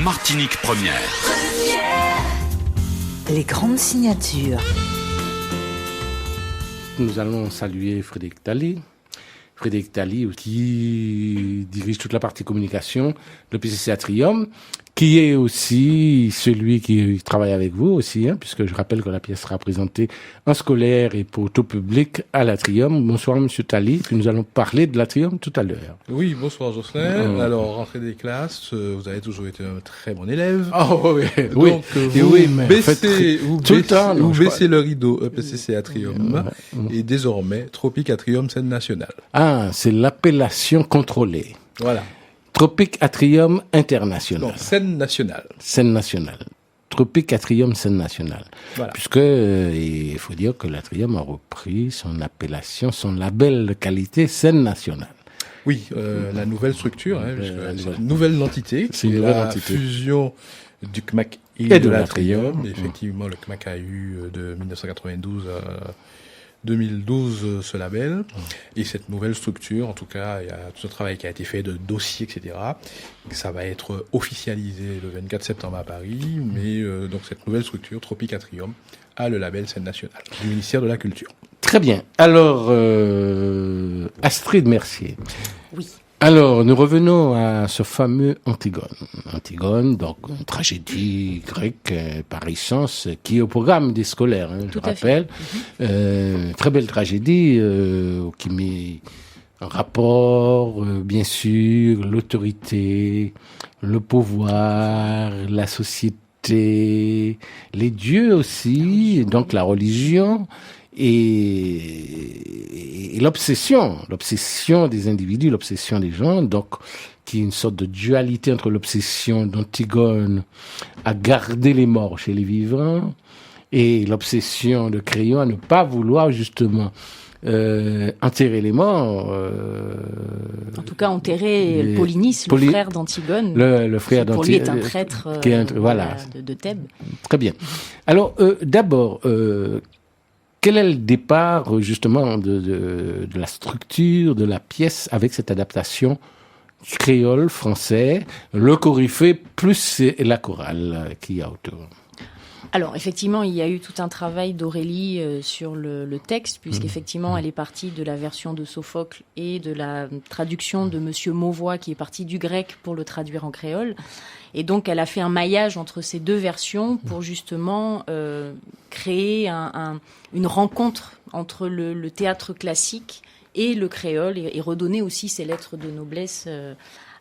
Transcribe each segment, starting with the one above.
Martinique Première. Les grandes signatures. Nous allons saluer Frédéric Talley. Frédéric Talley, qui dirige toute la partie communication de PCC Atrium, qui est aussi celui qui travaille avec vous aussi, puisque je rappelle que la pièce sera présentée en scolaire et pour tout public à l'Atrium. Bonsoir Monsieur Talley, puis nous allons parler de l'Atrium tout à l'heure. Oui, bonsoir Jocelyn. Alors, rentrée des classes, vous avez toujours été un très bon élève. Oh oui, donc vous baissez le rideau PCC Atrium et désormais Tropique Atrium scène nationale. Ah, c'est l'appellation contrôlée. Voilà. Tropique Atrium International. Non, scène nationale. Scène nationale. Tropique Atrium Scène nationale. Voilà. Puisque il faut dire que l'Atrium a repris son appellation, son label de qualité scène nationale. Oui, la nouvelle structure, c'est une nouvelle entité. C'est une nouvelle entité. Fusion du CMAC et de l'Atrium. Effectivement, le CMAC a eu de 1992 à 2012 ce label, et cette nouvelle structure, en tout cas, il y a tout ce travail qui a été fait de dossiers, etc. Ça va être officialisé le 24 septembre à Paris, mais donc cette nouvelle structure, Tropique Atrium, a le label scène nationale du ministère de la Culture. Très bien. Alors, Astrid Mercier. Oui. Alors, nous revenons à ce fameux Antigone. Antigone, donc une tragédie grecque par essence, qui est au programme des scolaires, je rappelle. Très belle tragédie qui met en rapport, bien sûr, l'autorité, le pouvoir, la société, les dieux aussi, donc la religion. Et l'obsession des individus, l'obsession des gens, donc qui est une sorte de dualité entre l'obsession d'Antigone à garder les morts chez les vivants et l'obsession de Créon à ne pas vouloir justement enterrer les morts. En tout cas, enterrer Polynice, le frère d'Antigone. Le frère d'Antigone. Pour lui est un traître voilà. de Thèbes. Très bien. Alors, d'abord, quel est le départ, justement, de la structure de la pièce avec cette adaptation créole, français, le coryphée plus la chorale qu'il y a autour? Alors, effectivement, il y a eu tout un travail d'Aurélie sur le texte, puisqu'effectivement, elle est partie de la version de Sophocle et de la traduction de Monsieur Mauvois, qui est parti du grec pour le traduire en créole. Et donc, elle a fait un maillage entre ces deux versions pour justement créer une rencontre entre le théâtre classique et le créole et redonner aussi ses lettres de noblesse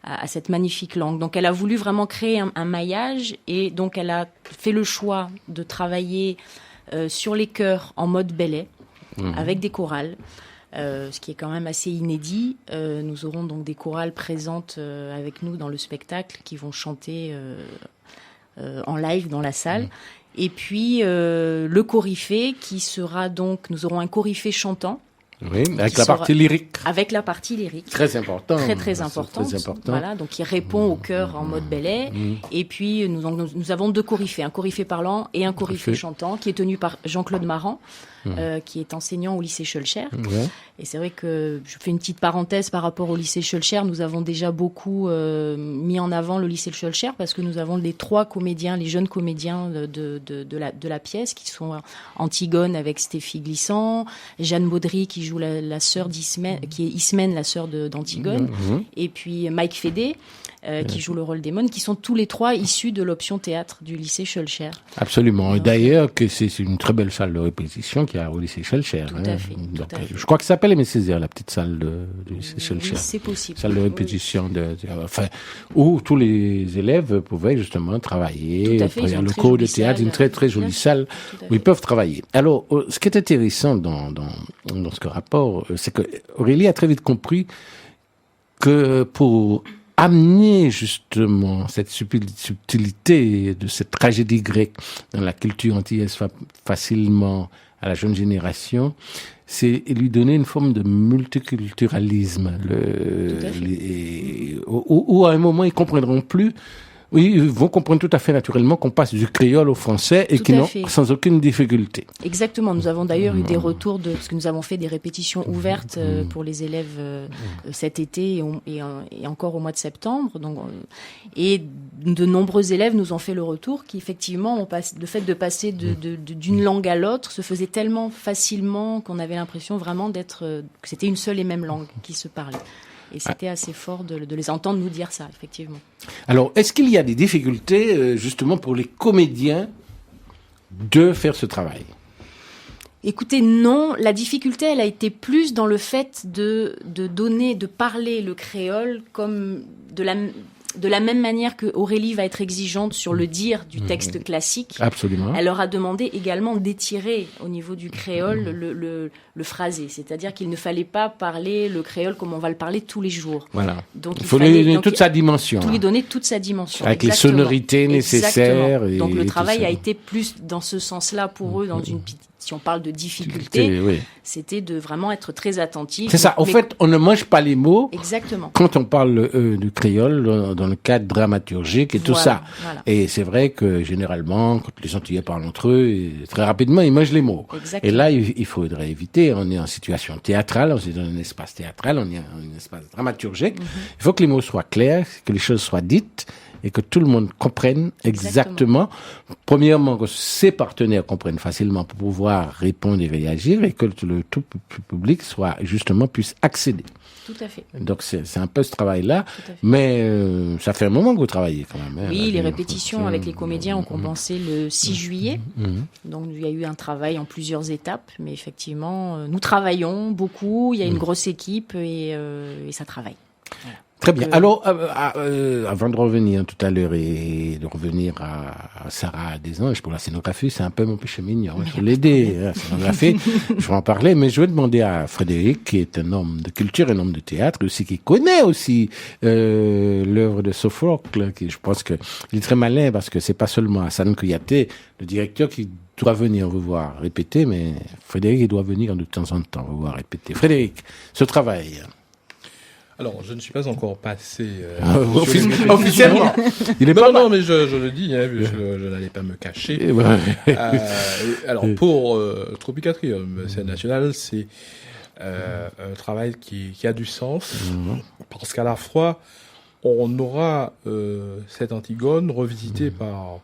à cette magnifique langue. Donc, elle a voulu vraiment créer un maillage et donc elle a fait le choix de travailler sur les chœurs en mode ballet avec des chorales. Ce qui est quand même assez inédit. Nous aurons donc des chorales présentes avec nous dans le spectacle qui vont chanter en live dans la salle. Et puis le coryphée qui sera donc, nous aurons un coryphée chantant. Oui, avec la partie lyrique. Avec la partie lyrique. Très important. Très importante. Voilà, donc il répond au chœur en mode ballet. Et puis nous avons deux coryphées, un coryphée parlant et un coryphée chantant, qui est tenu par Jean-Claude Marant, qui est enseignant au lycée Schœlcher. Et c'est vrai que je fais une petite parenthèse par rapport au lycée Schœlcher. Nous avons déjà beaucoup mis en avant le lycée Schœlcher parce que nous avons les trois comédiens, les jeunes comédiens de la pièce qui sont Antigone avec Stéphie Glissant, Jeanne Baudry qui joue la sœur d'Ismène, qui est Ismène, la sœur d'Antigone, et puis Mike Fédé qui joue le rôle d'Émone, qui sont tous les trois issus de l'option théâtre du lycée Schœlcher. Absolument. Et d'ailleurs, que c'est une très belle salle de répétition qu'il y a au lycée Schœlcher. Tout à fait. Je crois que ça s'appelle Aimé Césaire, la petite salle du lycée Schœlcher. Oui, c'est possible. Salle de répétition où tous les élèves pouvaient justement travailler. Il y a le cours de théâtre, une très très jolie salle où ils peuvent travailler. Alors, ce qui est intéressant dans ce rapport, c'est que Aurélie a très vite compris que pour amener justement cette subtilité de cette tragédie grecque dans la culture antillaise facilement à la jeune génération, c'est lui donner une forme de multiculturalisme. Où à un moment ils comprendront plus. Oui, ils vont comprendre tout à fait naturellement qu'on passe du créole au français et qu'ils n'ont sans aucune difficulté. Exactement. Nous avons d'ailleurs eu des retours parce que nous avons fait des répétitions ouvertes pour les élèves cet été et encore au mois de septembre. Donc, et de nombreux élèves nous ont fait le retour qu'effectivement, le fait de passer d'une langue à l'autre se faisait tellement facilement qu'on avait l'impression vraiment que c'était une seule et même langue qui se parlait. Et c'était assez fort de les entendre nous dire ça, effectivement. Alors, est-ce qu'il y a des difficultés, justement, pour les comédiens de faire ce travail ? Écoutez, non. La difficulté, elle a été plus dans le fait de parler le créole comme de la même manière que Aurélie va être exigeante sur le dire du texte classique. Absolument. Elle leur a demandé également d'étirer au niveau du créole le phrasé. C'est-à-dire qu'il ne fallait pas parler le créole comme on va le parler tous les jours. Voilà. Donc, il faut lui donner toute sa dimension. Lui donner toute sa dimension. Avec les sonorités nécessaires. Donc le travail a été plus dans ce sens-là pour eux, si on parle de difficulté, c'était de vraiment être très attentif. C'est ça. En fait, on ne mange pas les mots. Exactement. Quand on parle du créole dans le cadre dramaturgique et tout ça. Voilà. Et c'est vrai que généralement, quand les Antillais parlent entre eux, très rapidement, ils mangent les mots. Exactement. Et là, il faudrait éviter. On est en situation théâtrale, on est dans un espace théâtral, on est dans un espace dramaturgique. Il faut que les mots soient clairs, que les choses soient dites. Et que tout le monde comprenne exactement. Premièrement, que ses partenaires comprennent facilement pour pouvoir répondre et réagir, et que le tout public puisse accéder. Tout à fait. Donc c'est un peu ce travail-là, mais ça fait un moment que vous travaillez quand même. Oui, les répétitions avec les comédiens ont commencé le 6 juillet, donc il y a eu un travail en plusieurs étapes, mais effectivement, nous travaillons beaucoup, il y a une grosse équipe et ça travaille. Voilà. Très bien. Alors, avant de revenir tout à l'heure et de revenir à Sarah Desanges pour la scénographie, c'est un peu mon péché mignon. Je vais l'aider à la scénographie. Je vais en parler, mais je vais demander à Frédéric, qui est un homme de culture, un homme de théâtre, aussi qui connaît aussi l'œuvre de Sophocle, qui je pense que il est très malin parce que c'est pas seulement Hassan Kouyaté, le directeur, qui doit venir vous voir répéter, mais Frédéric, il doit venir de temps en temps vous voir répéter. Frédéric, ce travail. Alors, je ne suis pas encore passé officiellement. Non, mais je le dis, je n'allais pas me cacher. Alors, pour Tropicatrium, scène nationale, c'est un travail qui a du sens, parce qu'à la fois, on aura cette Antigone revisitée par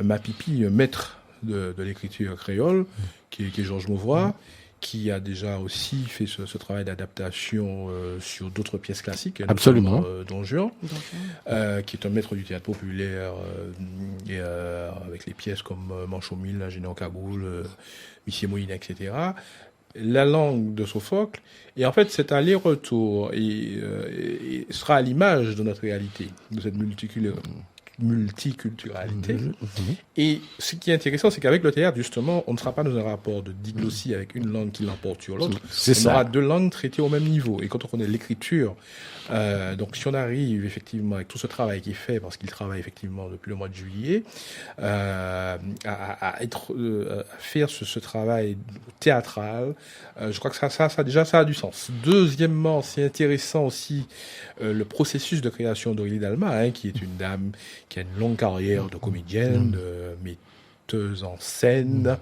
Mapipi, maître de l'écriture créole, qui est Georges Mauvois, qui a déjà aussi fait ce travail d'adaptation sur d'autres pièces classiques. Absolument. Don Juan, qui est un maître du théâtre populaire, et, avec les pièces comme Manche au Mille, L'Ingénieur en Cagoule, Missier Moïne, etc. La langue de Sophocle, et en fait cet aller-retour et sera à l'image de notre réalité, de cette multiculturalité. Et ce qui est intéressant, c'est qu'avec le théâtre, justement, on ne sera pas dans un rapport de diglossie avec une langue qui l'emporte sur l'autre. On aura deux langues traitées au même niveau. Et quand on connaît l'écriture, donc si on arrive effectivement avec tout ce travail qui est fait, parce qu'il travaille effectivement depuis le mois de juillet, à faire ce travail théâtral, je crois que ça a du sens. Deuxièmement, c'est intéressant aussi le processus de création d'Aurélie Dalma, qui est une dame qui a une longue carrière de comédienne, de metteuse en scène,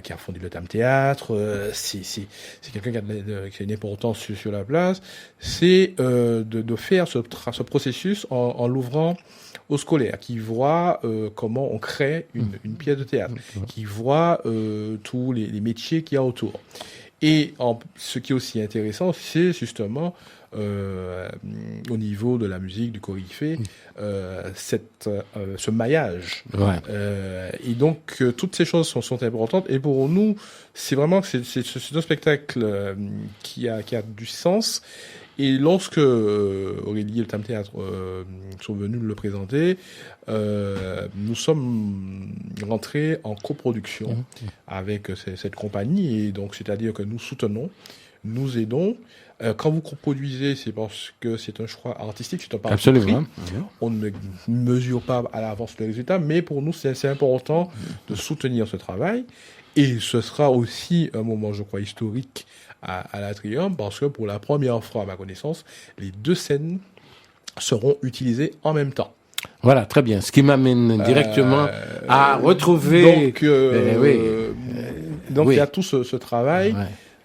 qui a fondé le Tam Théâtre. C'est quelqu'un qui a une importance sur la place. C'est de faire ce processus en l'ouvrant aux scolaires, qui voient comment on crée une pièce de théâtre, qui voient tous les métiers qu'il y a autour. Et ce qui est aussi intéressant, c'est justement au niveau de la musique, du chorégraphe, ce maillage. Et donc, toutes ces choses sont importantes. Et pour nous, c'est vraiment c'est un spectacle qui a du sens. Et lorsque Aurélie et le Tam Théâtre sont venus le présenter, nous sommes rentrés en coproduction avec cette compagnie. Et donc, c'est-à-dire que nous soutenons, nous aidons. Quand vous coproduisez, c'est parce que c'est un choix artistique, c'est un parti pris. On ne mesure pas à l'avance le résultat, mais pour nous, c'est important de soutenir ce travail. Et ce sera aussi un moment, je crois, historique à l'Atrium, parce que pour la première fois, à ma connaissance, les deux scènes seront utilisées en même temps. Voilà, très bien. Ce qui m'amène directement à retrouver... Donc, il y a tout ce travail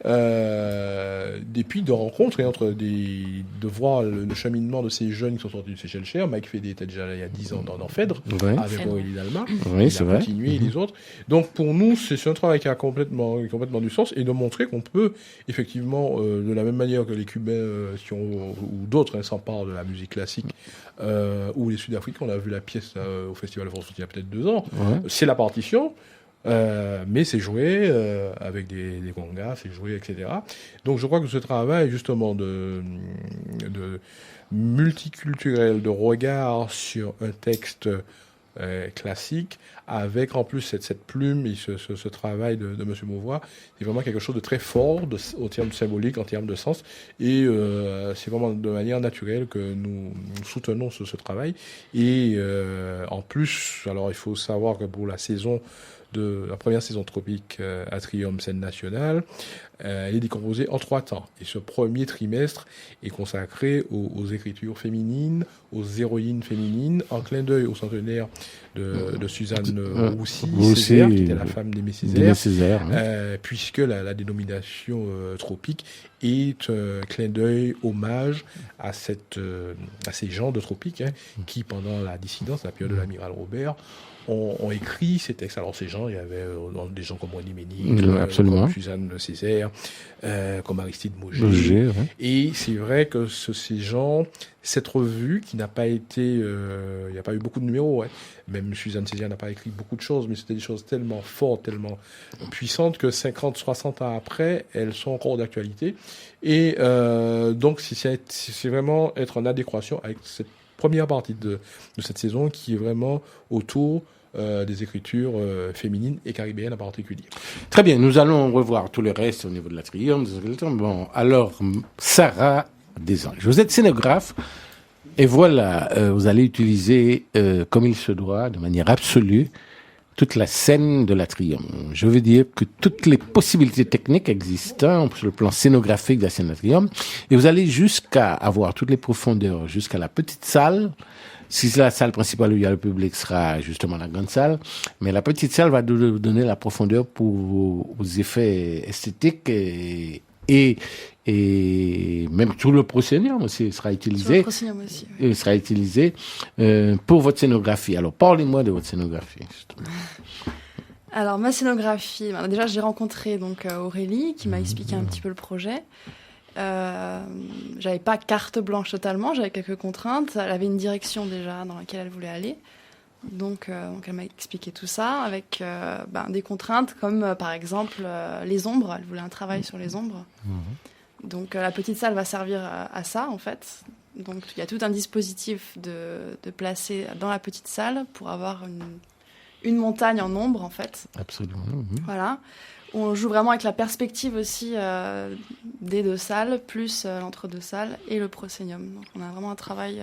Et puis de rencontres et de voir le cheminement de ces jeunes qui sont sortis du Seychelles-Cher. Mike Fédé était déjà là il y a 10 ans dans Phèdre, avec Aurélie Dalma. Oui, c'est vrai. Continué et les autres. Donc pour nous, c'est un travail qui a complètement du sens et de montrer qu'on peut effectivement, de la même manière que les Cubains ou d'autres s'emparent de la musique classique, ou les Sud-Africains, on a vu la pièce au Festival de France il y a peut-être 2 ans. C'est la partition. Mais c'est joué avec des congas, c'est joué, etc. Donc je crois que ce travail justement de multiculturel, de regard sur un texte classique, avec en plus cette plume et ce travail de M. Mauvois, c'est vraiment quelque chose de très fort au terme symbolique, en termes de sens, et c'est vraiment de manière naturelle que nous soutenons ce travail. Et en plus, alors il faut savoir que pour la première saison Tropique Atrium Scène Nationale, elle est décomposée en 3 temps. Et ce premier trimestre est consacré aux écritures féminines, aux héroïnes féminines, en clin d'œil au centenaire de Suzanne Roussy-Césaire, qui était la femme d'Aimé Césaire, puisque la dénomination tropique est un clin d'œil, hommage à ces gens de tropique qui, pendant la dissidence, la période de l'amiral Robert, ont écrit ces textes. Alors ces gens, il y avait des gens comme René Ménic, comme Suzanne Césaire, comme Aristide Mauger. Et c'est vrai que ces gens, cette revue qui n'a pas été, il n'y a pas eu beaucoup de numéros, même Suzanne Césaire n'a pas écrit beaucoup de choses, mais c'était des choses tellement fortes, tellement puissantes que 50, 60 ans après, elles sont encore d'actualité. Et donc c'est vraiment être en adéquation avec cette première partie de cette saison qui est vraiment autour des écritures féminines et caribéennes en particulier. Très bien, nous allons revoir tout le reste au niveau de l'Atrium. Bon, alors, Sarah Desanges, vous êtes scénographe et voilà, vous allez utiliser comme il se doit, de manière absolue, toute la scène de l'Atrium. Je veux dire que toutes les possibilités techniques existantes sur le plan scénographique de la scène de l'Atrium, et vous allez jusqu'à avoir toutes les profondeurs, jusqu'à la petite salle. Si la salle principale où il y a le public sera justement la grande salle, mais la petite salle va donner la profondeur pour aux effets esthétiques et même tout le proscénium aussi sera utilisé. Il sera utilisé pour votre scénographie. Alors, parlez-moi de votre scénographie. Justement. Alors, ma scénographie, déjà, j'ai rencontré donc Aurélie qui m'a expliqué un petit peu le projet. J'avais pas carte blanche totalement, j'avais quelques contraintes. Elle avait une direction déjà dans laquelle elle voulait aller. Donc elle m'a expliqué tout ça avec des contraintes comme par exemple les ombres. Elle voulait un travail sur les ombres. Donc la petite salle va servir à ça en fait. Donc il y a tout un dispositif de placer dans la petite salle pour avoir une montagne en ombre en fait. Absolument. Voilà. On joue vraiment avec la perspective aussi des 2 salles, plus l'entre-deux salles et le proscénium. Donc on a vraiment un travail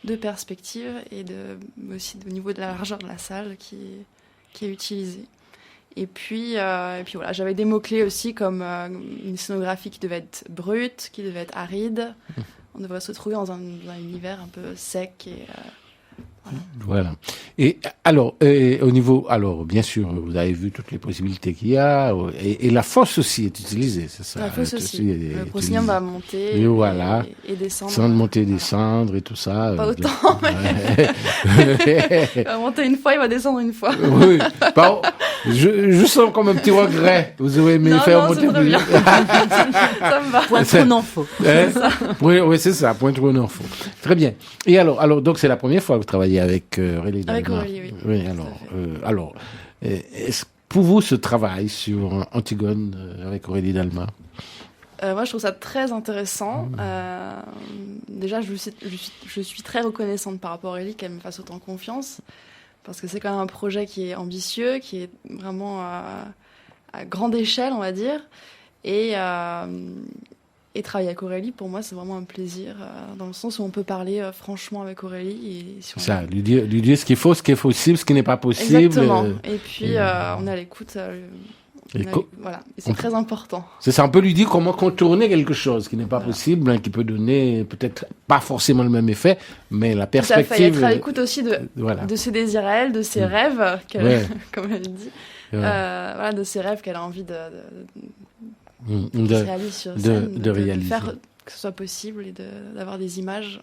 de perspective et aussi au niveau de la largeur de la salle qui est utilisé. Et puis voilà, j'avais des mots-clés aussi comme une scénographie qui devait être brute, qui devait être aride. On devrait se retrouver dans un univers un peu sec et... Voilà. Et alors, au niveau, bien sûr, vous avez vu toutes les possibilités qu'il y a, et la fosse aussi est utilisée, c'est ça. La fosse aussi. Le proscénium va monter et descendre. Monter, descendre et tout ça. Pas autant, mais il va monter une fois, il va descendre une fois. Oui. Je sens comme un petit regret. Vous aurez aimé faire monter plus. Ça me va. Point trop n'en faut. Oui, c'est ça. Point trop n'en faut. Très bien. Et alors, donc c'est la première fois que vous travaillez avec Aurélie Dalma. Avec Aurélie, oui. Oui, alors, est-ce pour vous ce travail sur Antigone avec Aurélie Dalma? Moi, je trouve ça très intéressant. Déjà, je suis très reconnaissante par rapport à Aurélie qu'elle me fasse autant confiance, parce que c'est quand même un projet qui est ambitieux, qui est vraiment à grande échelle, on va dire. Et travailler avec Aurélie, pour moi, c'est vraiment un plaisir, dans le sens où on peut parler franchement avec Aurélie. C'est ça, lui dire ce qu'il faut, ce qui est possible, ce qui n'est pas possible. Exactement. Et puis, on est à l'écoute. Voilà, et c'est très important. C'est ça, on peut lui dire comment contourner quelque chose qui n'est pas possible, qui peut donner peut-être pas forcément le même effet, mais la perspective... Ça fait être à l'écoute aussi de ses désirs à elle, de ses rêves, comme elle dit. De ses rêves qu'elle a envie qui se réalisent sur scène, de réaliser. Faire que ce soit possible et d'avoir des images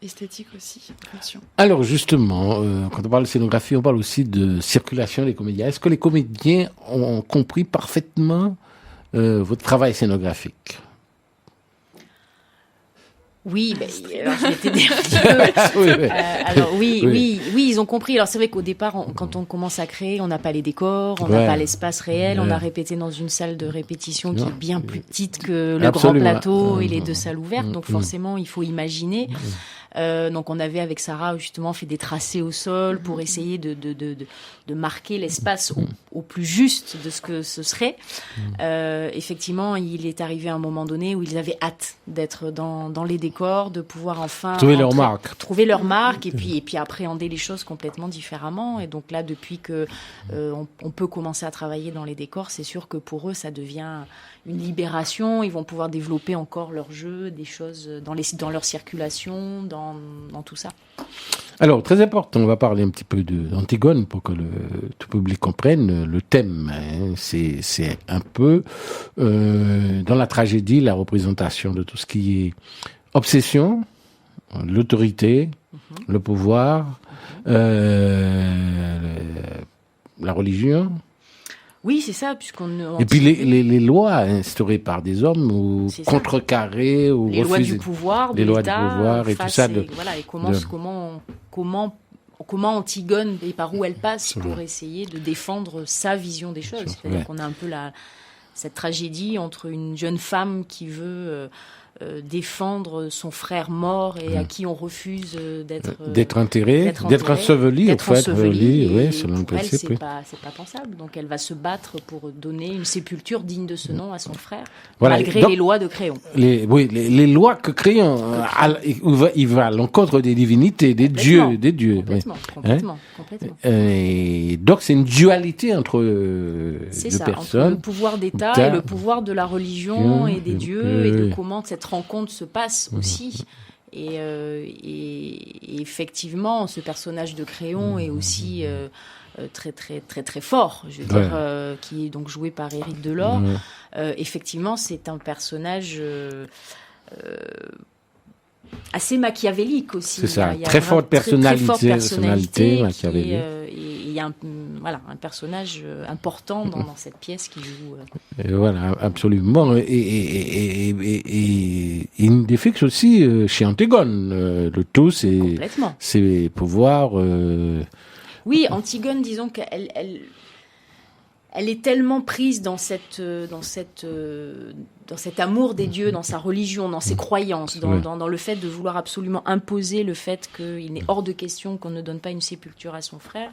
esthétiques aussi en fonction. Alors justement, quand on parle de scénographie, on parle aussi de circulation des comédiens. Est-ce que les comédiens ont compris parfaitement votre travail scénographique? Oui, alors je vais t'aider un petit peu. Alors oui, ils ont compris. Alors c'est vrai qu'au départ, quand on commence à créer, on n'a pas les décors, on n'a pas l'espace réel, on a répété dans une salle de répétition qui est bien plus petite que le grand plateau et les 2 salles ouvertes. Donc forcément, il faut imaginer. Donc on avait avec Sarah justement fait des tracés au sol pour essayer de marquer l'espace au plus juste de ce que ce serait. Effectivement, il est arrivé à un moment donné où ils avaient hâte d'être dans les décors, de pouvoir enfin trouver leur marque et puis appréhender les choses complètement différemment. Et donc là, depuis que on peut commencer à travailler dans les décors, c'est sûr que pour eux ça devient une libération. Ils vont pouvoir développer encore leur jeu, des choses dans leur circulation, dans tout ça. Alors, très important, on va parler un petit peu d'Antigone pour que tout public comprenne le thème. C'est un peu, dans la tragédie, la représentation de tout ce qui est obsession, l'autorité, le pouvoir, la religion. Oui, c'est ça, Et puis les lois instaurées par des hommes ou contrecarrées ou les refusées. Lois du pouvoir, les lois du pouvoir et tout ça. Et comment Antigone et par où elle passe pour essayer de défendre sa vision des choses. C'est-à-dire qu'on a un peu cette tragédie entre une jeune femme qui veut défendre son frère mort et à qui on refuse d'être enterré, d'être enseveli, en fait, oui, selon le principe. C'est pas pensable. Donc elle va se battre pour donner une sépulture digne de ce nom à son frère, malgré les lois de Créon. Les lois que Créon, il va à l'encontre des divinités, des dieux. Complètement. Et donc c'est une dualité entre deux personnes. Entre le pouvoir d'État et le pouvoir de la religion et des dieux et de comment cette rencontre se passe aussi. Et effectivement, ce personnage de Créon est aussi très très très très fort, je veux dire, qui est donc joué par Éric Delort. Effectivement, c'est un personnage assez machiavélique aussi. C'est ça, très forte personnalité machiavélique. Il y a un personnage important dans cette pièce qui joue. Voilà, absolument. Et une des fixes aussi chez Antigone. Le tout, c'est pouvoir. Oui, Antigone, disons qu'elle elle est tellement prise dans cet amour des dieux, dans sa religion, dans ses croyances, dans le fait de vouloir absolument imposer le fait qu'il n'est hors de question qu'on ne donne pas une sépulture à son frère.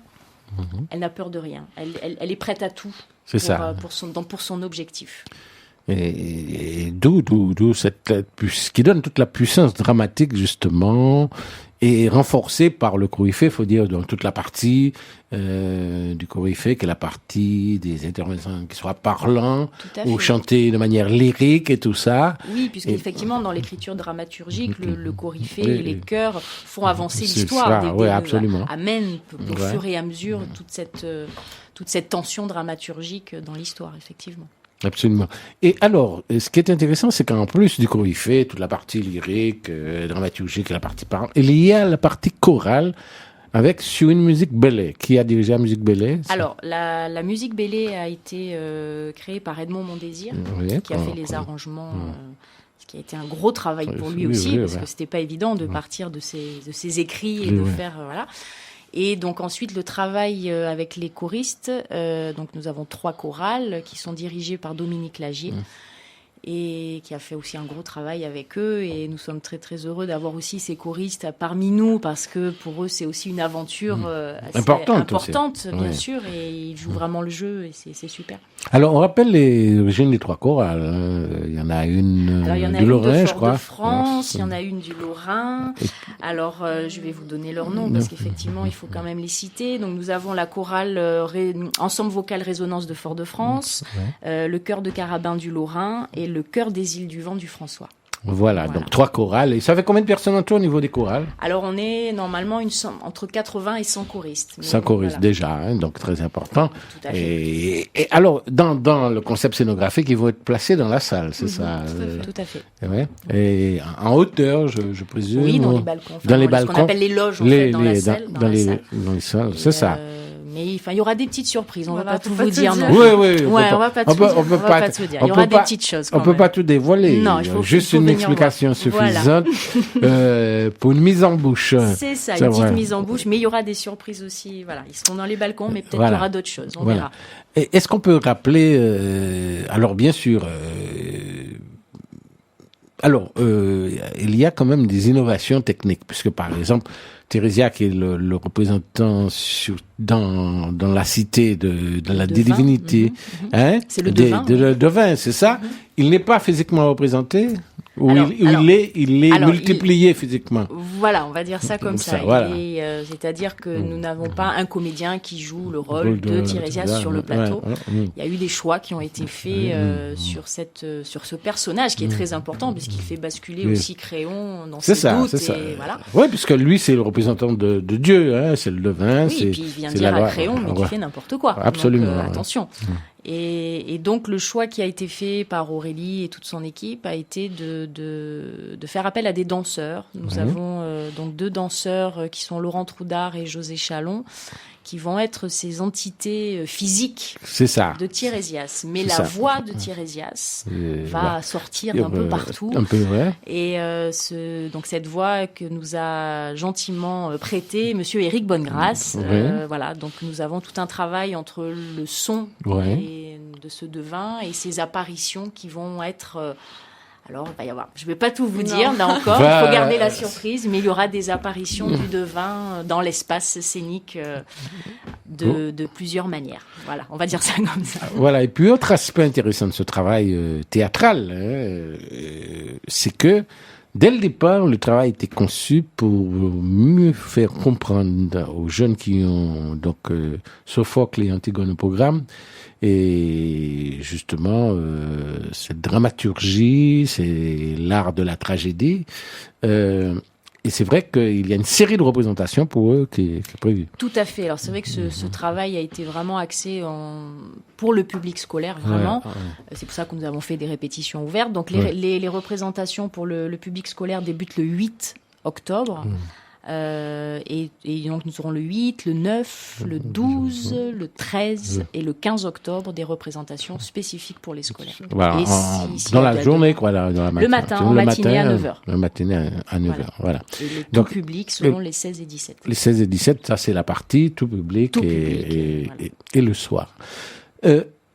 Elle n'a peur de rien. Elle est prête à tout pour son objectif. Et d'où ce qui donne toute la puissance dramatique, justement, et renforcée par le coryphée, il faut dire, dans toute la partie du coryphée, qui est la partie des interventions qui soient parlants ou chantés de manière lyrique et tout ça. Oui, puisqu'effectivement, dans l'écriture dramaturgique, le coryphée et les chœurs font avancer l'histoire. Amènent au fur et à mesure toute cette tension dramaturgique dans l'histoire, effectivement. Absolument. Et alors, ce qui est intéressant, c'est qu'en plus du coryphée, toute la partie lyrique, dramaturgique, la partie parole, il y a la partie chorale sur une musique Belay. Qui a dirigé la musique Belay? Alors, la musique Belay a été créée par Edmond Mondésir, qui a fait les arrangements, ce qui a été un gros travail pour lui aussi, parce que c'était pas évident de partir de ses écrits et de faire... voilà. Et donc ensuite le travail avec les choristes, donc nous avons 3 chorales qui sont dirigées par Dominique Lagier et qui a fait aussi un gros travail avec eux, et nous sommes très très heureux d'avoir aussi ces choristes parmi nous, parce que pour eux c'est aussi une aventure assez importante bien sûr, et ils jouent vraiment le jeu et c'est super. Alors on rappelle les origines des 3 chorales. Il y en a une du Lorrain, je crois. De France, il y en a une du Lorrain. Alors je vais vous donner leurs noms parce qu'effectivement il faut quand même les citer. Donc nous avons la chorale Ensemble vocal résonance de Fort-de-France, le chœur de Carabin du Lorrain et le chœur des îles du Vent du François. Voilà, donc 3 chorales. Et ça fait combien de personnes en tout au niveau des chorales? Alors on est normalement entre 80 et 100 choristes. 100 choristes déjà, hein, donc très important. Tout à fait. Et alors, dans le concept scénographique, ils vont être placés dans la salle, c'est ça? Tout à fait. Ouais. Et en hauteur, je présume? Oui, dans les balcons. Enfin, dans les balcons. Ce qu'on appelle les loges, en fait, dans la salle. Dans les salles, c'est ça. Mais il y aura des petites surprises, on Voilà, va pas tout faut pas vous te dire. dire. Non. Oui, on va pas tout dire. Il y aura des petites choses. On peut pas tout dévoiler. Non, il faut juste une explication suffisante pour une mise en bouche. C'est ça, une petite mise en bouche. Mais il y aura des surprises aussi. Voilà, ils seront dans les balcons, mais peut-être qu'il y aura d'autres choses. On verra. Et est-ce qu'on peut rappeler alors bien sûr. Il y a quand même des innovations techniques, puisque par exemple, Thérésia, qui est le représentant dans la cité de la divinité, hein, c'est le devin. Devin, c'est ça. Il n'est pas physiquement représenté. Ou il est multiplié physiquement. Voilà, on va dire ça comme ça. Voilà. C'est-à-dire que nous n'avons pas un comédien qui joue le rôle de Tirésias sur le plateau. Il y a eu des choix qui ont été faits sur ce personnage qui est très important puisqu'il fait basculer aussi Créon dans ses doutes. C'est ça. Voilà. Oui, puisque lui c'est le représentant de Dieu, hein, c'est le devin. Oui, et puis il vient dire à Créon, mais tu fais n'importe quoi. Absolument. Donc, attention. Et donc le choix qui a été fait par Aurélie et toute son équipe a été de faire appel à des danseurs. Nous avons donc 2 danseurs qui sont Laurent Troudard et José Chalon, qui vont être ces entités physiques de Tirésias. Mais la voix de Tirésias va sortir d'un peu partout. Et donc cette voix que nous a gentiment prêtée Monsieur Éric Bonnegrâce. Voilà, donc nous avons tout un travail entre le son de ce devin et ces apparitions qui vont être... Alors, il va y avoir. Je ne vais pas tout vous dire, là encore. Il faut garder la surprise, mais il y aura des apparitions du devin dans l'espace scénique de plusieurs manières. Voilà, on va dire ça comme ça. Voilà, et puis autre aspect intéressant de ce travail théâtral, c'est que dès le départ, le travail était conçu pour mieux faire comprendre aux jeunes qui ont donc Sophocle et Antigone au programme. Et justement, cette dramaturgie, c'est l'art de la tragédie. Et c'est vrai qu'il y a une série de représentations pour eux qui est prévue. Tout à fait. Alors c'est vrai que ce travail a été vraiment axé pour le public scolaire, vraiment. C'est pour ça que nous avons fait des répétitions ouvertes. Donc les représentations pour le public scolaire débutent le 8 octobre. Et donc nous aurons le 8, le 9, le 12, le 13 et le 15 octobre des représentations spécifiques pour les scolaires. Voilà, dans la journée, quoi, dans la matinée. Le matin, en matinée à 9h. Le matinée à 9h, voilà. Et le tout public seront les 16 et 17. Les 16 et 17, ça c'est la partie tout public, et le soir.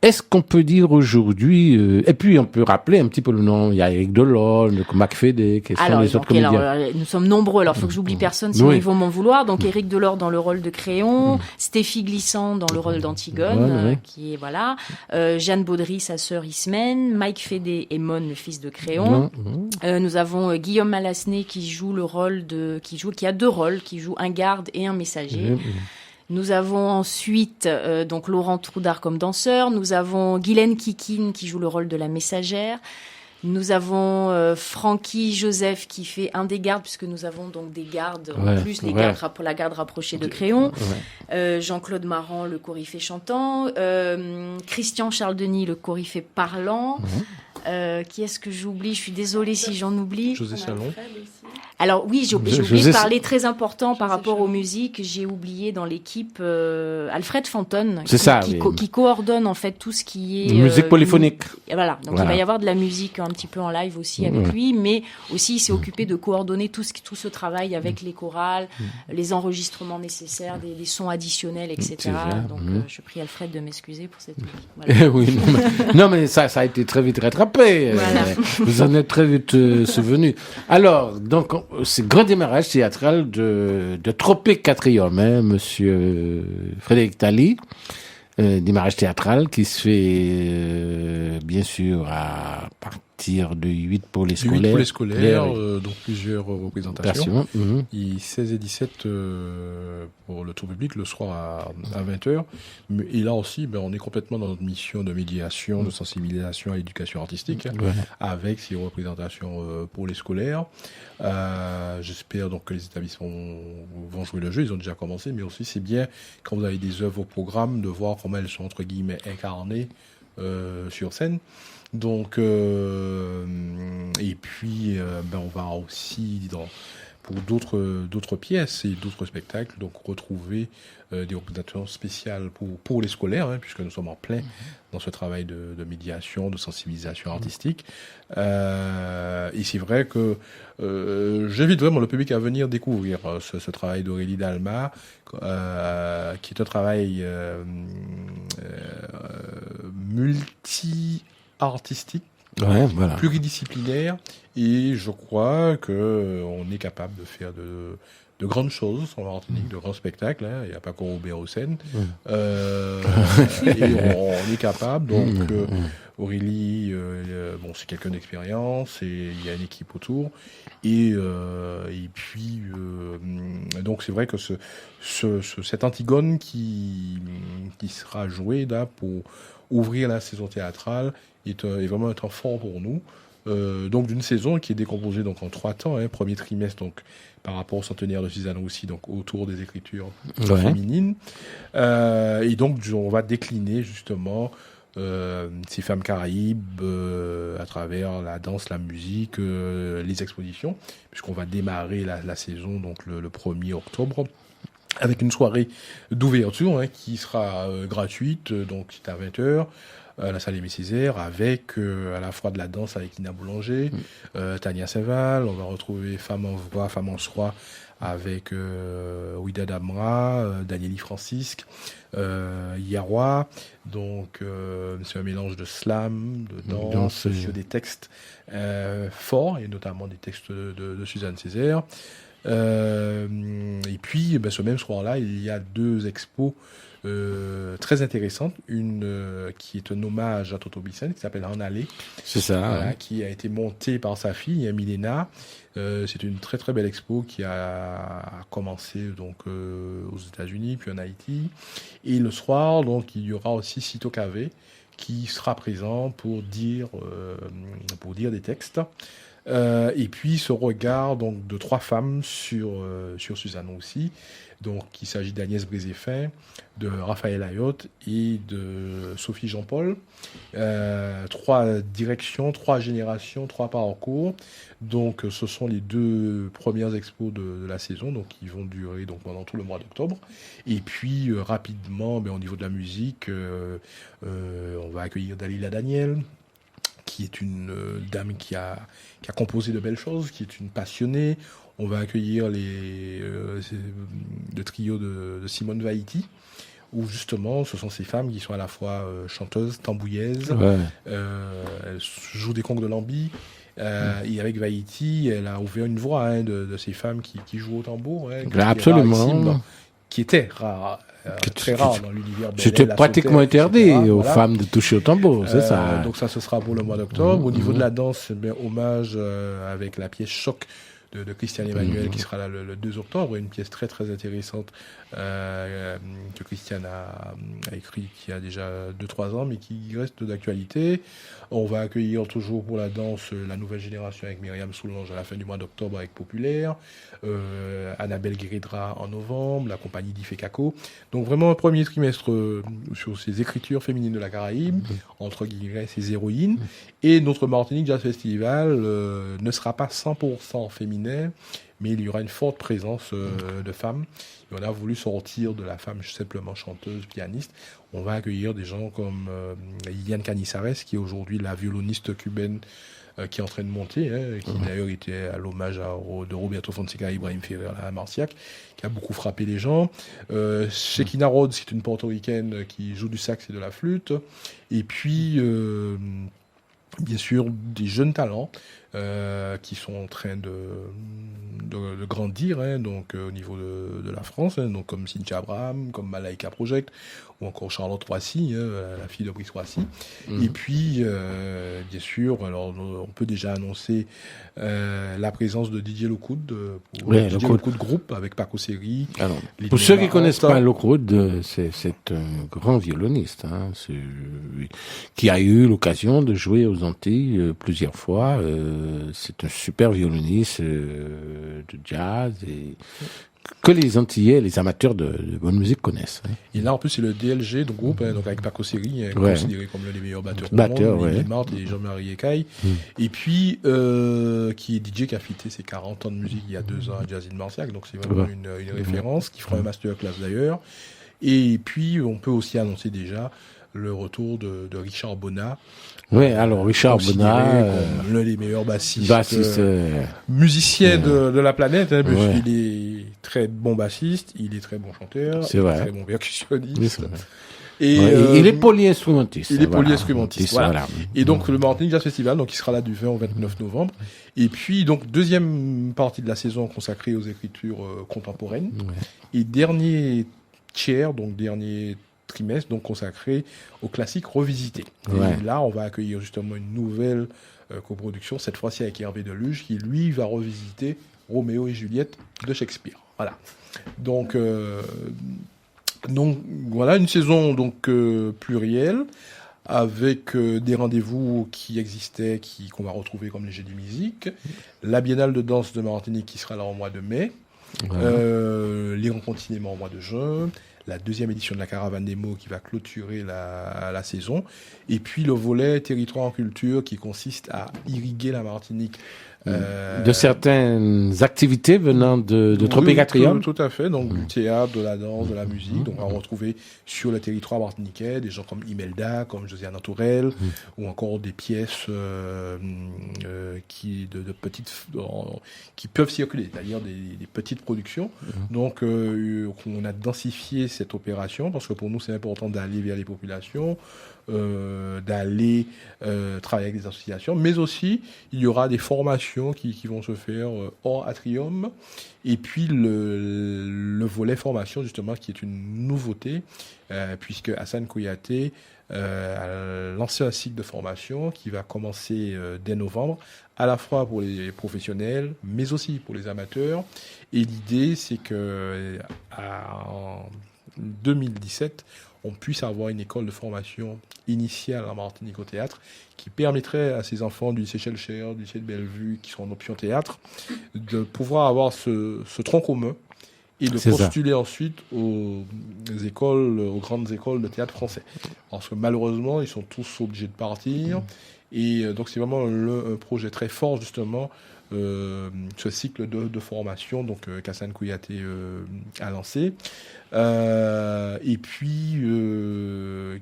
Est-ce qu'on peut dire aujourd'hui, et puis on peut rappeler un petit peu le nom, il y a Éric Delors, Macfédé, quels sont les autres comédiens? Nous sommes nombreux, alors il faut que j'oublie personne, sinon ils vont m'en vouloir. Donc Éric Delors dans le rôle de Créon, Stéphie Glissant dans le rôle d'Antigone, qui est, voilà, Jeanne Baudry, sa sœur Ismène, Mike Fédé et Mon, le fils de Créon. Nous avons Guillaume Malasné qui joue le rôle qui a 2 rôles, qui joue un garde et un messager. Nous avons ensuite donc Laurent Troudard comme danseur. Nous avons Guylaine Kikine qui joue le rôle de la messagère. Nous avons Francky Joseph qui fait un des gardes, puisque nous avons donc des gardes, en plus la garde rapprochée de Créon. Jean-Claude Marant, le coryphée chantant. Christian Charles Denis, le coryphée parlant. Qui est-ce que j'oublie? Je suis désolée si j'en oublie. José Chalon. Alors oui, j'ai oublié de parler, très important par rapport aux musiques. J'ai oublié dans l'équipe Alfred Fanton, qui coordonne en fait tout ce qui est musique polyphonique. Voilà, donc il va y avoir de la musique un petit peu en live aussi avec lui, mais aussi il s'est occupé de coordonner tout ce travail avec les chorales, les enregistrements nécessaires, des sons additionnels, etc. Donc je prie Alfred de m'excuser pour cette musique. Voilà. Oui, non mais ça a été très vite rattrapé. Voilà. Vous en êtes très vite souvenu. Alors, donc, c'est grand démarrage théâtral de Tropée Quatrium, hein, monsieur Frédéric Tally, démarrage théâtral qui se fait, bien sûr, à partir de 8 pour les scolaires. 8 pour les scolaires, donc plusieurs représentations. 16 et 17 pour le tout public le soir à 20h. Et là aussi, on est complètement dans notre mission de médiation, de sensibilisation à l'éducation artistique, avec ces représentations pour les scolaires. J'espère donc que les établissements vont jouer le jeu. Ils ont déjà commencé, mais aussi c'est bien quand vous avez des œuvres au programme de voir comment elles sont entre guillemets incarnées sur scène. Donc et puis on va aussi pour d'autres pièces et d'autres spectacles, donc retrouver des représentations spéciales pour les scolaires, puisque nous sommes en plein dans ce travail de médiation, de sensibilisation artistique. Et c'est vrai que j'invite vraiment le public à venir découvrir ce travail d'Aurélie Dalma, qui est un travail multi-artistique, pluridisciplinaire, et je crois que on est capable de faire de grandes choses en Martinique, de grands spectacles. Il n'y a pas qu'au Robert Hossein. Et on est capable. Donc Aurélie, c'est quelqu'un d'expérience et il y a une équipe autour. Et puis donc c'est vrai que cette Antigone qui sera jouée là pour ouvrir la saison théâtrale est vraiment un temps fort pour nous. Donc d'une saison qui est décomposée donc en 3 temps. Premier trimestre donc par rapport au centenaire de Suzanne Roussy, donc autour des écritures féminines. Et donc on va décliner justement ces femmes caraïbes à travers la danse, la musique, les expositions, puisqu'on va démarrer la saison donc le 1er octobre. Avec une soirée d'ouverture qui sera gratuite, donc c'est à 20h, à la salle Aimé Césaire, avec à la fois de la danse avec Nina Boulanger, Tania Saint-Val. On va retrouver Femme en voix, Femme en soie avec Ouida Damra, Danieli Francisque, Yaroua. Donc c'est un mélange de slam, de danse, sur des textes forts, et notamment des textes de Suzanne Césaire. Et puis ce même soir-là, il y a 2 expos très intéressantes. Une qui est un hommage à Toto Bissène, qui s'appelle En Allée. C'est ça. Qui a été montée par sa fille, Milena. C'est une très très belle expo qui a commencé donc aux États-Unis, puis en Haïti. Et le soir, donc, il y aura aussi Cito Cavé qui sera présent pour dire des textes. Et puis ce regard donc de 3 femmes sur Suzanne aussi. Donc il s'agit d'Agnès Brézéfin, de Raphaël Ayotte et de Sophie Jean-Paul. 3 directions, 3 générations, 3 parcours. Donc ce sont les 2 premières expos de la saison, donc qui vont durer donc pendant tout le mois d'octobre. Et puis rapidement, au niveau de la musique, on va accueillir Dalila Daniel, qui est une dame qui a composé de belles choses, qui est une passionnée. On va accueillir le trio de Simone Vaiti, où justement ce sont ces femmes qui sont à la fois chanteuses, tambouillaises, elles jouent des conques de lambi. Et avec Vaiti, elle a ouvert une voie de ces femmes qui jouent au tambour. Absolument. Qui était rare. Très rare dans l'univers. C'était pratiquement interdit aux femmes de toucher au tambour, c'est ça. Donc ça, ce sera pour le mois d'octobre. Au niveau de la danse, hommage avec la pièce Choc de Christian Emmanuel qui sera là le 2 octobre, une pièce très très intéressante que Christian a écrit qui a déjà 2-3 ans mais qui reste d'actualité. On va accueillir toujours pour la danse la nouvelle génération avec Myriam Soulange à la fin du mois d'octobre avec Populaire, Annabelle Guéridra en novembre, la compagnie d'Ifekako. Donc vraiment un premier trimestre sur ces écritures féminines de la Caraïbe, entre guillemets ces héroïnes. Et notre Martinique Jazz Festival ne sera pas 100% féminin, mais il y aura une forte présence de femmes. Et on a voulu sortir de la femme simplement chanteuse, pianiste. On va accueillir des gens comme Yann Canizares, qui est aujourd'hui la violoniste cubaine qui est en train de monter, qui d'ailleurs était à l'hommage de Roberto Fonseca et Ibrahim Ferrer à Marciac, qui a beaucoup frappé les gens. Shekina Rhodes, qui est une portoricaine qui joue du sax et de la flûte. Et puis bien sûr des jeunes talents qui sont en train de grandir, hein, donc au niveau de la France, hein, donc comme Cynthia Abraham, comme Malaika Project, ou encore Charlotte Roissy, hein, la fille de Brice Roissy. Et puis, bien sûr, alors on peut déjà annoncer la présence de Didier Lockwood, Didier Lockwood Group avec Paco Seri. Pour ceux qui connaissent pas Lockwood, c'est un grand violoniste, hein, qui a eu l'occasion de jouer aux Antilles plusieurs fois. C'est un super violoniste de jazz et que les Antillais, les amateurs de bonne musique connaissent. Hein. Et là, en plus, c'est le DLG, donc groupe, hein, donc avec Paco Seri, considéré comme l'un des meilleurs batteurs du monde, Lily Marthe et Jean-Marie Ecaille. Et puis, qui est DJ qui a fêté ses 40 ans de musique il y a 2 ans à Jazz in Marciac, donc c'est vraiment une référence, qui fera un masterclass d'ailleurs. Et puis, on peut aussi annoncer déjà le retour de Richard Bonnat. Oui, alors Richard Bonnat, l'un des meilleurs bassistes musiciens de la planète, hein, parce qu'il est très bon bassiste, il est très bon chanteur, il est très bon percussionniste. Et il est polyinstrumentiste. Il est polyinstrumentiste, voilà. Et donc le Martinique Jazz Festival, donc il sera là du 20 au 29 novembre. Et puis donc deuxième partie de la saison consacrée aux écritures contemporaines. Et dernier tiers, donc dernier trimestre, donc consacré aux classiques revisités. Et là, on va accueillir justement une nouvelle coproduction, cette fois-ci avec Hervé Deluge, qui lui va revisiter Roméo et Juliette de Shakespeare. Voilà. Donc voilà, une saison donc plurielle, avec des rendez-vous qui existaient, qu'on va retrouver comme les Jeudis Musique, la Biennale de danse de Martinique qui sera là en mois de mai, les rencontres cinéma en mois de juin, la deuxième édition de la Caravane des mots qui va clôturer la saison, et puis le volet territoire en culture qui consiste à irriguer la Martinique de certaines activités venant de Tropécatrium. Tout à fait, donc du théâtre, de la danse, de la musique. Donc on va retrouver sur le territoire martiniquais des gens comme Imelda, comme Josiane Tourelle, ou encore des pièces qui peuvent circuler, c'est-à-dire des petites productions. Donc on a densifié cette opération parce que pour nous c'est important d'aller vers les populations, d'aller travailler avec des associations, mais aussi il y aura des formations qui vont se faire hors atrium, et puis le volet formation justement qui est une nouveauté, puisque Hassan Kouyaté a lancé un cycle de formation qui va commencer dès novembre, à la fois pour les professionnels mais aussi pour les amateurs, et l'idée c'est que en 2017 on puisse avoir une école de formation initiale en Martinique au théâtre qui permettrait à ces enfants du lycée Schellcher, du lycée de Bellevue, qui sont en option théâtre, de pouvoir avoir ce tronc commun et de postuler ensuite aux grandes écoles de théâtre français. Parce que malheureusement, ils sont tous obligés de partir. Et donc c'est vraiment un projet très fort justement, ce cycle de formation donc qu'Hassan Kouyaté a lancé. Et puis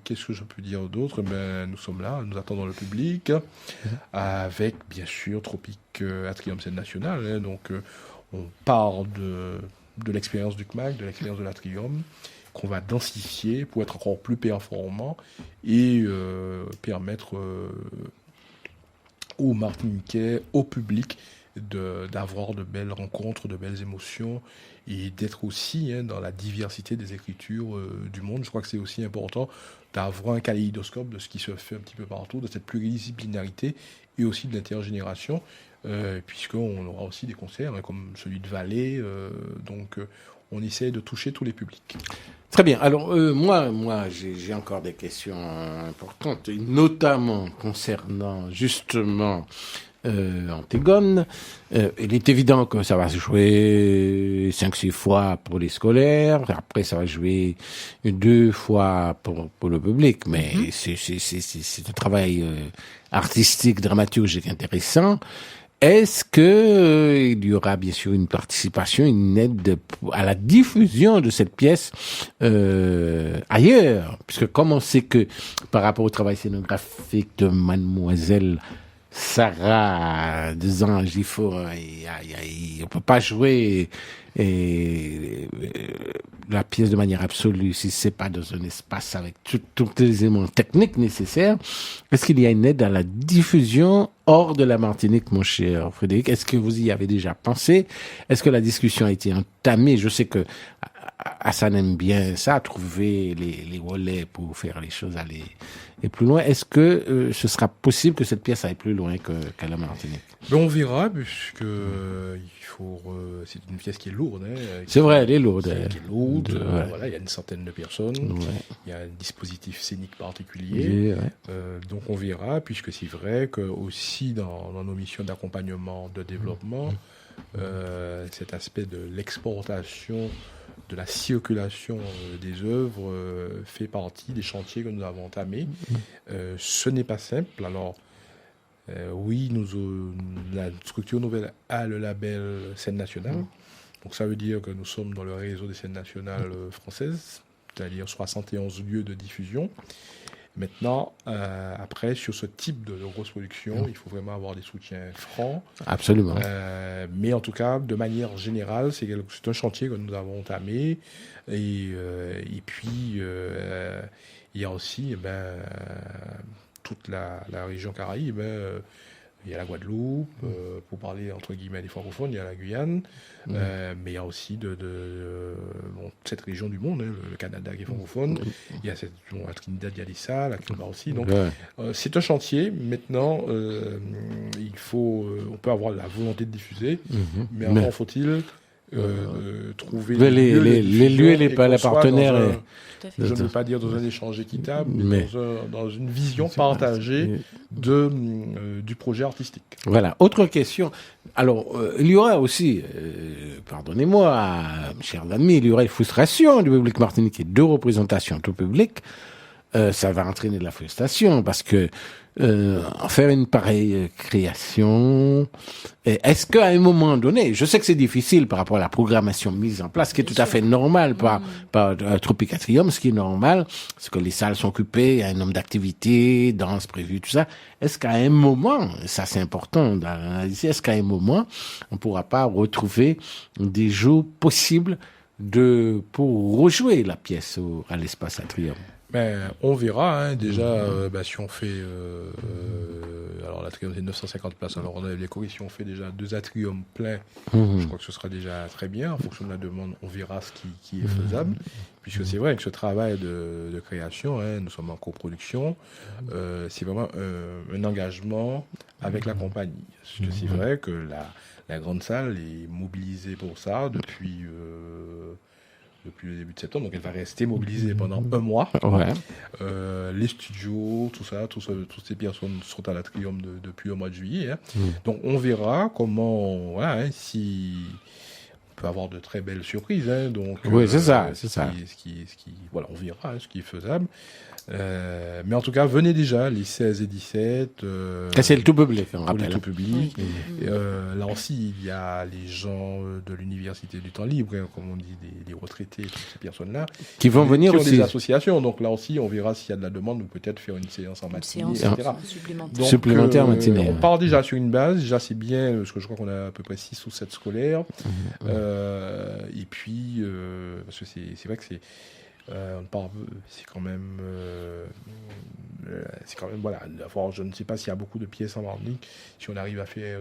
qu'est-ce que je peux dire d'autre? Nous sommes là, nous attendons le public avec bien sûr Tropique Atrium Scène Nationale, hein, donc on part de l'expérience du CMAC, de l'expérience de l'Atrium, qu'on va densifier pour être encore plus performant et permettre aux Martiniquais, au public, d'avoir de belles rencontres, de belles émotions, et d'être aussi dans la diversité des écritures du monde. Je crois que c'est aussi important d'avoir un kaléidoscope de ce qui se fait un petit peu partout, de cette pluridisciplinarité et aussi de l'intergénération, puisqu'on aura aussi des concerts comme celui de Valais, donc on essaie de toucher tous les publics. Très bien. Alors moi j'ai encore des questions importantes, notamment concernant justement Antigone. Il est évident que ça va se jouer 5-6 fois pour les scolaires. Après, ça va jouer 2 fois pour le public. Mais c'est un travail artistique, dramaturgique intéressant. Est-ce que il y aura bien sûr une participation, une aide à la diffusion de cette pièce ailleurs? Puisque comme on sait que par rapport au travail scénographique de Mademoiselle Sarah, 2 ans, il faut, on peut pas jouer la pièce de manière absolue si c'est pas dans un espace avec tous les éléments techniques nécessaires. Est-ce qu'il y a une aide à la diffusion hors de la Martinique, mon cher Frédéric? Est-ce que vous y avez déjà pensé? Est-ce que la discussion a été entamée? Je sais que Hassan aime bien ça, trouver les relais pour faire les choses aller et plus loin. Est-ce que ce sera possible que cette pièce aille plus loin qu'à la Martinique? On verra, puisque il faut. C'est une pièce qui est lourde. C'est vrai, elle est lourde. Qui est lourde. Voilà, il y a une centaine de personnes. Il y a un dispositif scénique particulier. Donc on verra, puisque c'est vrai que aussi dans nos missions d'accompagnement, de développement, cet aspect de l'exportation, de la circulation des œuvres fait partie des chantiers que nous avons entamés. Ce n'est pas simple. Alors, oui, la structure nouvelle a le label scène nationale. Donc ça veut dire que nous sommes dans le réseau des scènes nationales françaises, c'est-à-dire 71 lieux de diffusion. Maintenant, après, sur ce type de grosse production, il faut vraiment avoir des soutiens francs. Absolument. Mais en tout cas, de manière générale, c'est un chantier que nous avons entamé. Et puis, il y a aussi toute la région Caraïbe. Il y a la Guadeloupe, pour parler entre guillemets des francophones, il y a la Guyane, mais il y a aussi cette région du monde, le Canada qui est francophone, il y a à Trinidad, il y a ça, la Cuba aussi. Donc c'est un chantier. Maintenant, on peut avoir la volonté de diffuser, mais encore faut-il trouver les lieux et les partenaires. Je ne veux pas dire dans un échange équitable, mais dans une vision partagée du projet artistique. Voilà. Autre question. Alors, il y aura aussi, pardonnez-moi, chers amis, il y aura une frustration du public martiniquais, 2 représentations tout public. Ça va entraîner de la frustration parce que faire une pareille création, est-ce qu'à un moment donné, je sais que c'est difficile par rapport à la programmation mise en place, ce qui est tout à fait normal par Tropicatrium, ce qui est normal, c'est que les salles sont occupées, il y a un nombre d'activités, danse prévues, tout ça. Est-ce qu'à un moment, ça c'est important d'analyser, est-ce qu'à un moment, on ne pourra pas retrouver des jours possibles pour rejouer la pièce à l'espace Atrium? On verra, déjà, si on fait, alors l'atrium c'est 950 places, alors on a les si on fait déjà 2 atriums pleins, je crois que ce sera déjà très bien, en fonction de la demande, on verra ce qui est faisable, puisque c'est vrai que ce travail de création, nous sommes en coproduction, c'est vraiment un engagement avec la compagnie, parce que c'est vrai que la grande salle est mobilisée pour ça depuis le début de septembre, donc elle va rester mobilisée pendant 1 mois. Les studios, tout ça, toutes ces personnes sont à l'Atrium depuis le mois de juillet. Donc on verra comment, si on peut avoir de très belles surprises. Donc, c'est ça. Voilà, on verra ce qui est faisable. Mais en tout cas, venez déjà les 16 et 17. C'est le tout public, on rappelle. Le tout public. Là aussi, il y a les gens de l'université du temps libre, comme on dit, des retraités, toutes ces personnes-là, qui vont venir aussi. Des associations. Donc là aussi, on verra s'il y a de la demande ou peut-être faire une séance en matinée, etc. Supplémentaire matinée. On part déjà sur une base. Déjà, c'est bien, parce que je crois qu'on a à peu près 6 ou 7 scolaires. Et puis, parce que c'est vrai que c'est quand même voilà. Je ne sais pas s'il y a beaucoup de pièces en Martinique. Si on arrive à faire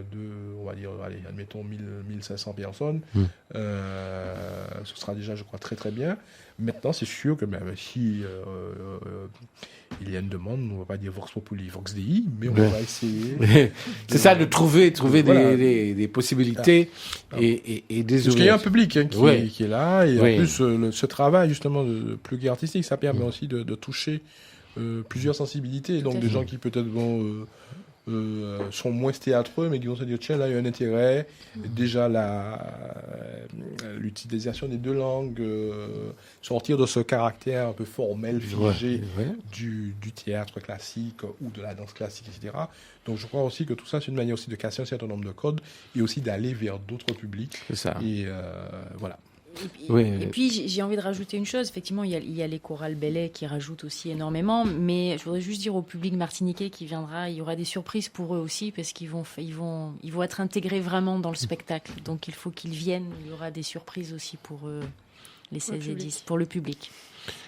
on va dire, allez, admettons 1500 personnes, ce sera déjà, je crois, très très bien. Maintenant, c'est sûr que si il y a une demande, on ne va pas dire Vox Populi, Vox Dei, mais on va essayer. C'est ça, de trouver des possibilités et des ouvertures. Parce qu'il y a un public qui est là, et en plus, ce travail justement de pluguer artistique, ça permet aussi de toucher plusieurs sensibilités, donc des gens qui peut-être sont moins théâtreux, mais qui vont se dire tiens, là il y a un intérêt. Déjà l'utilisation des 2 langues, sortir de ce caractère un peu formel, figé du théâtre classique ou de la danse classique, etc. Donc je crois aussi que tout ça c'est une manière aussi de casser un certain nombre de codes et aussi d'aller vers d'autres publics. C'est ça. Et voilà. Et puis j'ai envie de rajouter une chose. Effectivement, il y a les chorales Belay qui rajoutent aussi énormément, mais je voudrais juste dire au public martiniquais qui viendra, il y aura des surprises pour eux aussi parce qu'ils vont être intégrés vraiment dans le spectacle. Donc il faut qu'ils viennent. Il y aura des surprises aussi pour les 16 et 10, pour le public.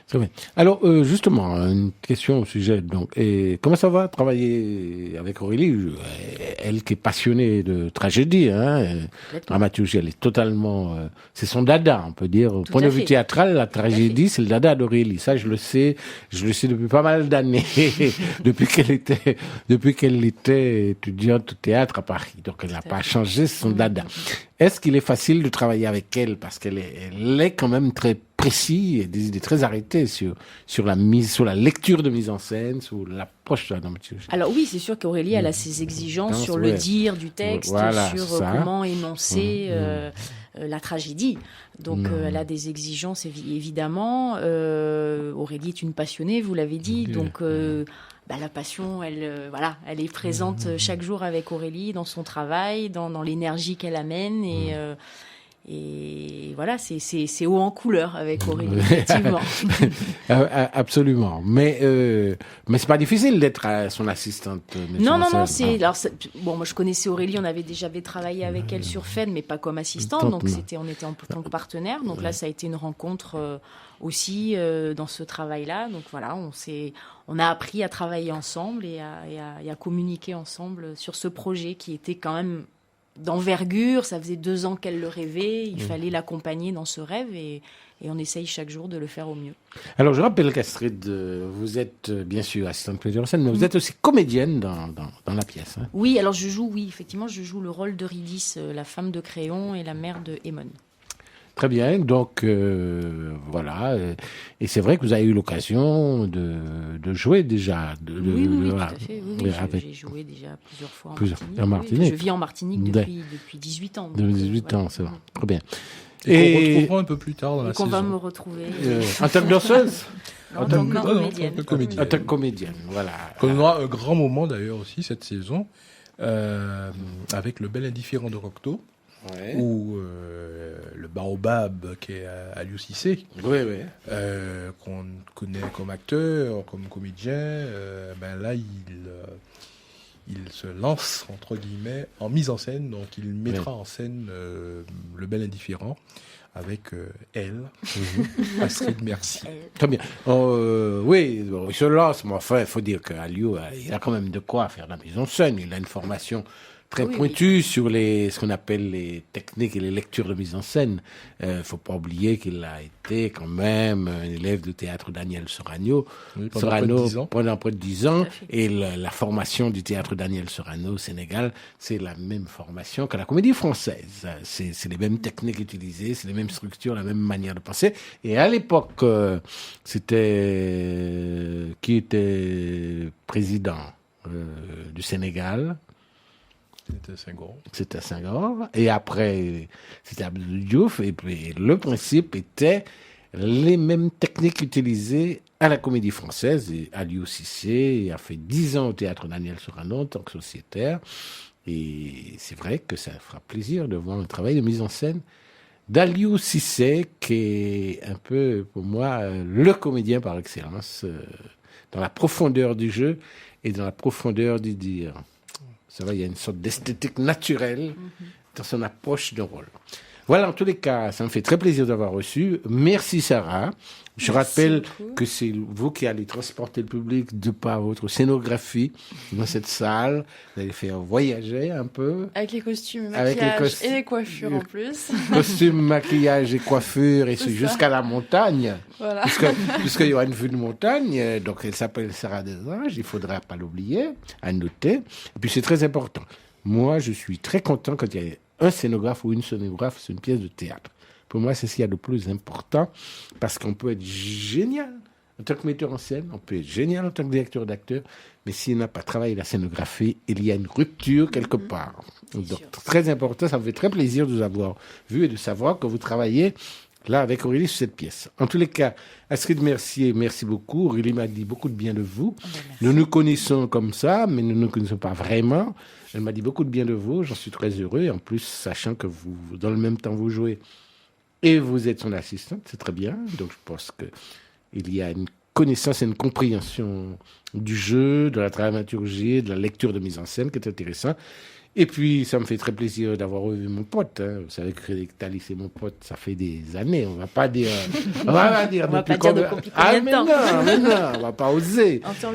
C'est vrai. Alors, justement, une question au sujet. Donc, et comment ça va travailler avec Aurélie, elle qui est passionnée de tragédie, dramaturgie, elle est totalement, c'est son dada, on peut dire. Au point de vue théâtral, la tragédie, c'est le dada d'Aurélie. Ça, je le sais depuis pas mal d'années, depuis qu'elle était étudiante au théâtre à Paris. Donc, elle n'a pas changé, c'est son dada. Est-ce qu'il est facile de travailler avec elle parce qu'elle est quand même très précis et des idées très arrêtées sur la lecture de mise en scène, sur l'approche de la dramaturgie. Alors oui, c'est sûr qu'Aurélie, elle a ses exigences sur le dire du texte, sur comment énoncer la tragédie. Donc elle a des exigences évidemment. Aurélie est une passionnée, vous l'avez dit, donc la passion, elle est présente chaque jour avec Aurélie dans son travail, dans l'énergie qu'elle amène et voilà, c'est haut en couleur avec Aurélie, effectivement. Absolument. Mais c'est pas difficile d'être son assistante. Non. Moi je connaissais Aurélie, on avait déjà travaillé avec elle sur FED, mais pas comme assistante. Donc on était en tant que partenaire. Donc là, ça a été une rencontre aussi dans ce travail-là. Donc voilà, on a appris à travailler ensemble et à communiquer ensemble sur ce projet qui était quand même d'envergure. Ça faisait 2 ans qu'elle le rêvait. Il fallait l'accompagner dans ce rêve et on essaye chaque jour de le faire au mieux. Alors, je rappelle qu'Astrid, vous êtes bien sûr assistante metteur en scène, mais vous êtes aussi comédienne dans la pièce. Hein. Oui, alors je joue le rôle d'Eurydice, la femme de Créon et la mère de Émone. Très bien, donc voilà. Et c'est vrai que vous avez eu l'occasion de jouer déjà. Oui, tout à fait. Oui, j'ai joué déjà plusieurs fois en Martinique. Je vis en Martinique depuis 18 ans. Depuis 18 ans, c'est vrai. Très bien. Et qu'on retrouvera un peu plus tard dans la saison. Qu'on va me retrouver. En tant que danseuse en tant que comédienne. En tant que comédienne, voilà. On aura un grand moment d'ailleurs aussi cette saison avec le Bel Indifférent de Cocteau. Ouais. Ou le Baobab qui est à Aliou Cissé, qu'on connaît comme acteur, comme comédien, là il se lance entre guillemets en mise en scène, donc il mettra en scène le Bel Indifférent avec elle, Astrid Mercier. Très bien. Il se lance, mais enfin il faut dire qu'Aliou il a quand même de quoi faire la mise en scène, il a une formation très pointu sur ce qu'on appelle les techniques et les lectures de mise en scène. Faut pas oublier qu'il a été quand même un élève de théâtre Daniel Sorano pendant près de 10 ans. Et la formation du théâtre Daniel Sorano au Sénégal, c'est la même formation que la comédie française. C'est les mêmes techniques utilisées, c'est les mêmes structures, la même manière de penser. Et à l'époque, c'était qui était président du Sénégal? C'était Senghor. Et après, c'était Abdou Diouf. Et puis, le principe était les mêmes techniques utilisées à la Comédie Française. Et Aliou Cissé a fait 10 ans au théâtre Daniel Sorano en tant que sociétaire. Et c'est vrai que ça fera plaisir de voir un travail de mise en scène d'Aliou Cissé, qui est un peu, pour moi, le comédien par excellence, dans la profondeur du jeu et dans la profondeur du dire. Ça va, il y a une sorte d'esthétique naturelle dans son approche de rôle. Voilà, en tous les cas, ça me fait très plaisir d'avoir reçu. Merci Sarah. Je rappelle que c'est vous qui allez transporter le public de par votre scénographie dans cette salle. Vous allez faire voyager un peu. Avec les costumes, maquillage et les coiffures en plus. Costumes, maquillage et coiffure, et c'est jusqu'à la montagne. Voilà. Puisqu'il y aura une vue de montagne, donc elle s'appelle Sarah Desanges, il ne faudra pas l'oublier, à noter. Et puis c'est très important. Moi, je suis très content quand il y a un scénographe ou une scénographe sur une pièce de théâtre. Pour moi, c'est ce qu'il y a de plus important, parce qu'on peut être génial en tant que metteur en scène, on peut être génial en tant que directeur d'acteur, mais s'il n'a pas travaillé la scénographie, il y a une rupture quelque part. Donc, très important, ça me fait très plaisir de vous avoir vu et de savoir que vous travaillez là avec Aurélie sur cette pièce. En tous les cas, Astrid Mercier, merci beaucoup. Aurélie m'a dit beaucoup de bien de vous. Nous nous connaissons comme ça, mais nous ne nous connaissons pas vraiment. Elle m'a dit beaucoup de bien de vous, j'en suis très heureux. Et en plus, sachant que vous, dans le même temps, vous jouez et vous êtes son assistante, c'est très bien. Donc je pense qu'il y a une connaissance et une compréhension du jeu, de la dramaturgie, de la lecture de mise en scène qui est intéressant. Et puis, ça me fait très plaisir d'avoir revu mon pote. Hein. Vous savez que Frédéric Tally, c'est mon pote, ça fait des années. On va pas dire... on va pas dire depuis combien de temps. Mais non, on va pas oser. En temps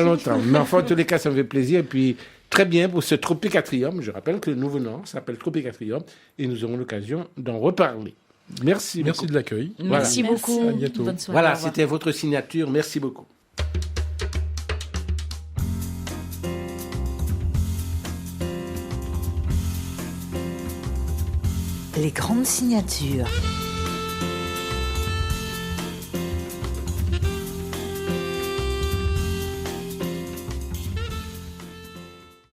longtemps. Mais enfin, en tous les cas, ça me fait plaisir. Et puis, très bien pour ce Tropicatrium. Je rappelle que le nouveau nom s'appelle Tropicatrium et nous aurons l'occasion d'en reparler. Merci de l'accueil. Merci beaucoup. À bientôt. Bonne soirée. Voilà, c'était votre signature. Merci beaucoup. Les grandes signatures.